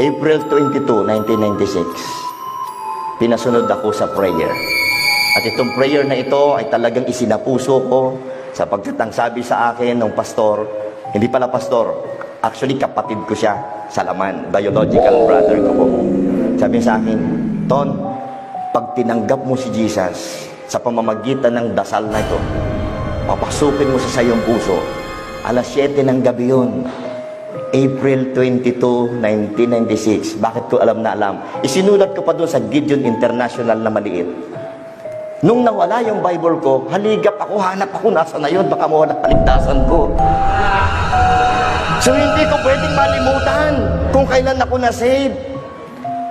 April 22, 1996, pinasunod ako sa prayer. At itong prayer na ito ay talagang isinapuso ko sapagkat ang sabi sa akin ng pastor, hindi pala pastor, actually kapatid ko siya sa laman, biological brother ko po. Sabi sa akin, Ton, pag tinanggap mo si Jesus sa pamamagitan ng dasal na ito, papasukin mo sa sayong puso, alas 7 ng gabi yun, April 22, 1996. Bakit ko alam na alam? Isinulat ko pa doon sa Gideon International na maliit. Nung nawala yung Bible ko, haligap ako, hanap ako, nasa na yun, baka mawala kaligtasan ko. So hindi ko pwedeng malimutan kung kailan ako na-save.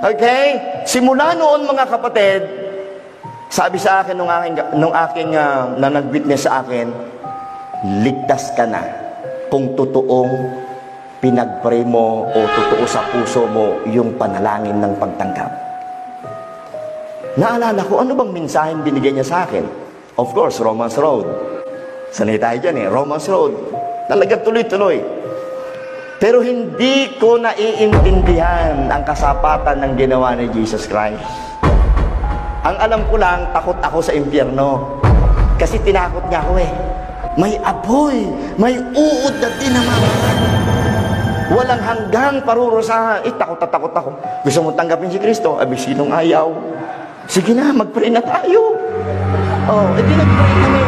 Okay? Simula noon mga kapatid, sabi sa akin nung aking na nag-witness sa akin, ligtas ka na kung totoong pinag-pray mo o totoo sa puso mo yung panalangin ng pagtanggap. Naalala ko, ano bang mensaheng binigay niya sa akin? Of course, Romans Road. Sanay tayo dyan Romans Road. Talagang tuloy-tuloy. Pero hindi ko naiintindihan ang kasapatan ng ginawa ni Jesus Christ. Ang alam ko lang, takot ako sa impyerno. Kasi tinakot niya ako May apoy, may uod na dinamaman. Walang hanggang parurusahan. Takot na takot ako. Gusto mo tanggapin si Kristo? Sinong ayaw? Sige na, mag-pray na tayo. Edi nag-pray kami.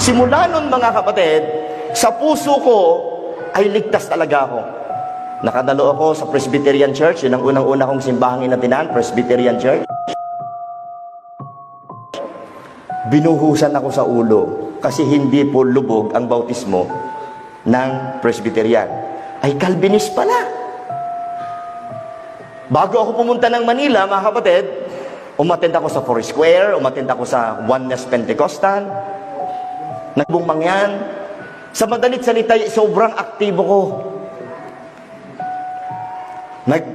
Simula nun mga kapatid, sa puso ko ay ligtas talaga ako. Nakadalo ako sa Presbyterian Church. Yun ang unang-una kong simbahang inatinan, Presbyterian Church. Binuhusan ako sa ulo kasi hindi po lubog ang bautismo ng Presbyterian. Ay Calvinist pala. Bago ako pumunta ng Manila, mga kapatid, umattend ako sa Foursquare, umattend ako sa Oneness Pentecostal, nagbungmangyan. Sa madalit salita, sobrang aktibo ko.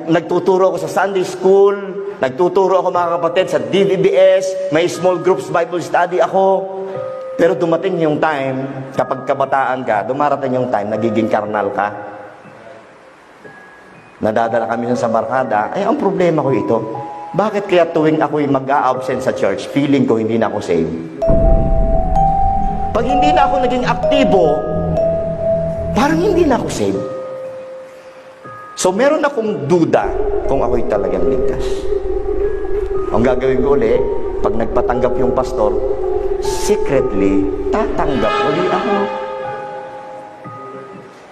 Nagtuturo ako sa Sunday School, nagtuturo ako mga kapatid sa DVBS, may small groups Bible study ako. Pero dumating yung time, kapag kabataan ka, dumarating yung time, nagiging karnal ka. Nadadala kami sa barkada, ang problema ko ito. Bakit kaya tuwing ako'y mag-a-absent sa church, feeling ko hindi na ako saved? Pag hindi na ako naging aktibo, parang hindi na ako saved. So meron akong duda kung ako'y talagang ligtas. Ang gagawin ko ulit, pag nagpatanggap yung pastor, secretly, tatanggap ulit ako.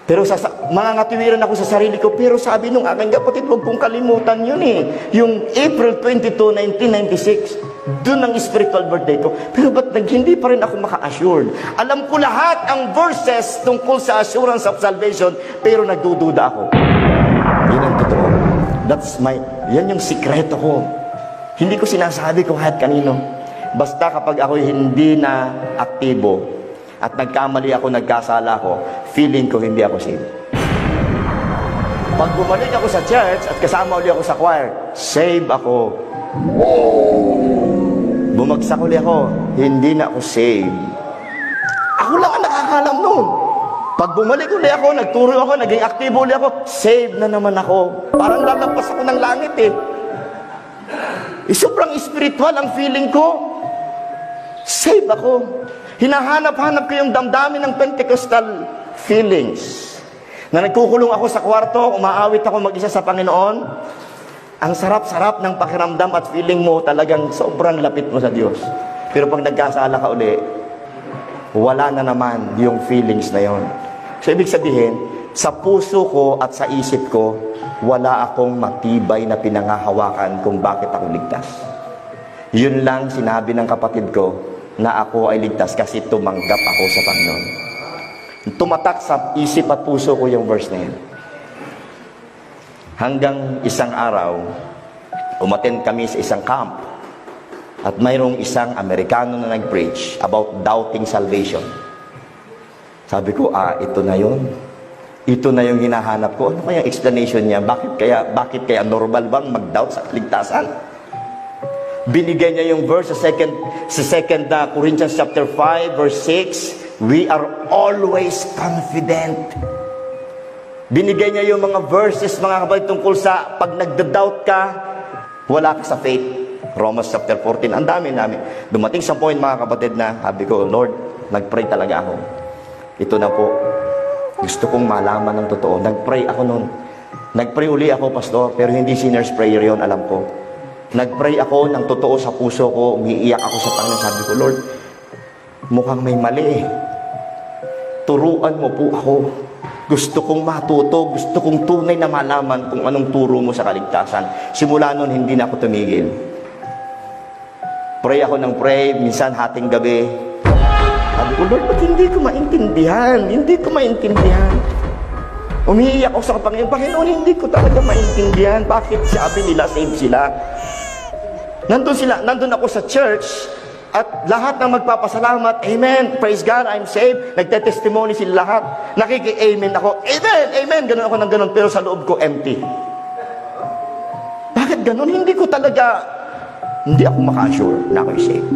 Pero mga ngatiwiran ako sa sarili ko, pero sabi nung aking kapatid, huwag kong kalimutan yun Yung April 22, 1996, doon ang spiritual birthday ko. Pero ba't hindi pa rin ako maka-assured? Alam ko lahat ang verses tungkol sa assurance of salvation, pero nagdududa ako. Yun ang totoo. Yan yung sikreto ko. Hindi ko sinasabi ko kahit kanino. Basta kapag ako hindi na aktibo, at nagkamali ako, nagkasala ako, feeling ko hindi ako saved. Pag bumalik ako sa church at kasama ulit ako sa choir, save ako. Bumagsak ulit ako, hindi na ako saved. Ako lang ang nakakalam noon. Pag bumalik ulit ako, nagturo ako, naging aktibo ulit ako, save na naman ako. Parang lalagpas ako ng langit sobrang spiritual ang feeling ko. Save ako. Hinahanap-hanap ko yung damdamin ng Pentecostal feelings. Na nagkukulong ako sa kwarto, umaawit ako mag-isa sa Panginoon. Ang sarap-sarap ng pakiramdam at feeling mo talagang sobrang lapit mo sa Diyos. Pero pag nagkasala ka uli, wala na naman yung feelings na yon. So ibig sabihin, sa puso ko at sa isip ko, wala akong matibay na pinangahawakan kung bakit ako ligtas. Yun lang sinabi ng kapatid ko, na ako ay ligtas kasi tumanggap ako sa Panginoon. Tumatak sa isip at puso ko yung verse na yun. Hanggang isang araw, umattend kami sa isang camp at mayroong isang Amerikano na nag-preach about doubting salvation. Sabi ko, ito na yun. Ito na yung hinahanap ko. Ano kaya explanation niya? Bakit kaya normal bang mag-doubt sa ligtasan? Binigay niya yung verse sa 2 Corinthians chapter 5 verse 6, we are always confident Binigay niya yung mga verses, mga kapatid, tungkol sa pag nagda-doubt ka, wala ka sa faith. Romans chapter 14. Ang dami namin. Dumating sa point, mga kapatid, na sabi ko, Lord, nag-pray talaga ako. Ito na po. Gusto kong malaman ng totoo. Nag-pray ako noon. Nag-pray uli ako, pastor, pero hindi sinner's prayer yon, alam ko. Nag-pray ako ng totoo sa puso ko. Umiiyak ako sa Panginoon. Sabi ko, Lord, mukhang may mali. Turuan mo po ako. Gusto kong matuto. Gusto kong tunay na malaman kung anong turo mo sa kaligtasan. Simula noon, hindi na ako tumigil. Pray ako ng pray. Minsan, hating gabi. Sabi ko, Lord, ba't hindi ko maintindihan? Hindi ko maintindihan. Umiiyak ako sa Panginoon. Panginoon, hindi ko talaga maintindihan. Bakit sabi nila, save sila? Nandun ako sa church, at lahat ng magpapasalamat, Amen, praise God, I'm saved. Nagte-testimony sila lahat. Nakiki-amen ako, Amen, Amen. Ganun ako ng ganun, pero sa loob ko empty. Bakit ganun? Hindi ako maka-assure na ako'y saved.